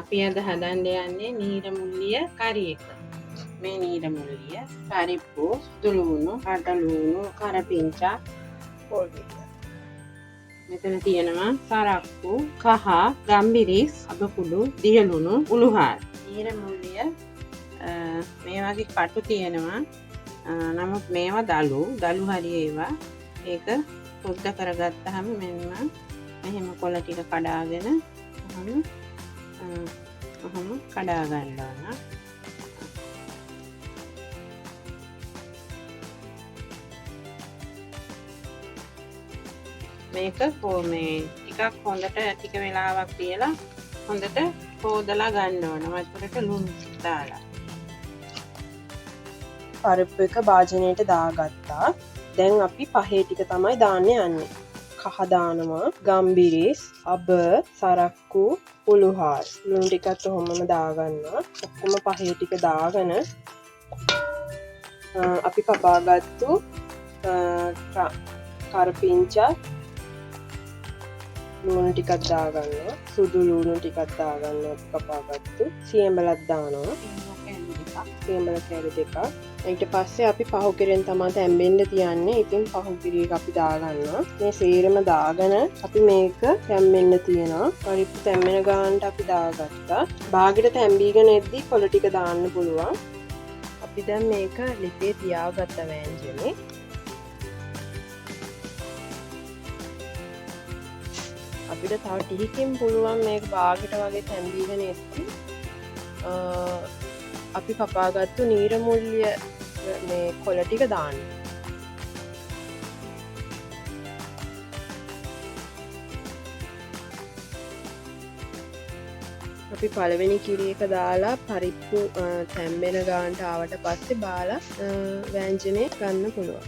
අපි අද හදන්න යන්නේ නීරමුල්ලිය කරි එක. මේ නීරමුල්ලිය පරිප්පු, සුදුලූණු, කටලූණු, කරපිංචා, පොල් ටික. මෙතන තියෙනවා සරක්කු, කහ, ගම්බිරිස්, අබකුඩු, දියලුණු, උළුහාර. නීරමුල්ලිය මේ වගේ කටු තියෙනවා. නමුත් මේවා දලු හරි ඒවා. ඒක සුද්ධ කරගත්තාම මෙන්න මෙහෙම කොළ ටික කඩාගෙන ඔහොම කඩා ගන්නවා. මේක මේ ටිකක් හොඳට ටික වෙලාවක් තියලා හොඳට හොදලා ගන්න ඕන. වතුරට ලුණු දාලා. පරිප්පු එක භාජනයට දාගත්තා. දැන් අපි පහේ ටික තමයි දාන්න යන්නේ. කහ දානවා, ගම්බිරිස්, අබ, සරක්කු, උළුහාර. ලුණු ටිකත් ඔහොමම දාගන්නවා. ඔක්කොම පහේ ටික දාගෙන අපි කපාගත්තු කරපිංචා ලුණු ටිකක් දාගන්නවා. සුදු ලුණු ටිකක් දාගන්නවා. කපාගත්තු සියඹලක් දානවා. සියඹල කැලි දෙකක්. ඊට පස්සේ අපි පහුකිරෙන් තමයි තැම්බෙන්න තියන්නේ. ඉතින් පහුකිරියක අපි දාගන්නවා. මේ සේරම දාගෙන අපි මේක තැම්බෙන්න තියනවා. පරිප්පු තැම්බෙන ගානට අපි දාගත්තා. බාගෙට තැම්බීගෙන එද්දි කොළ ටික දාන්න පුළුවන්. අපි දැන් මේක ලිපේ තියාගත්ත වෑංජනේ. අපිට තව ටිකකින් පුළුවන් මේක බාගෙට වගේ තැම්බීගෙන එද්දි අපි කපාගත්තු නීරමුල්ලිය මේ කොළ ටික දාන්න. අපි පළවෙනි කිරි එක දාලා පරිප්පු තැම්බෙන ගානට ආවට පස්සේ බාලා වෑංජනේ ගන්න පුළුවන්.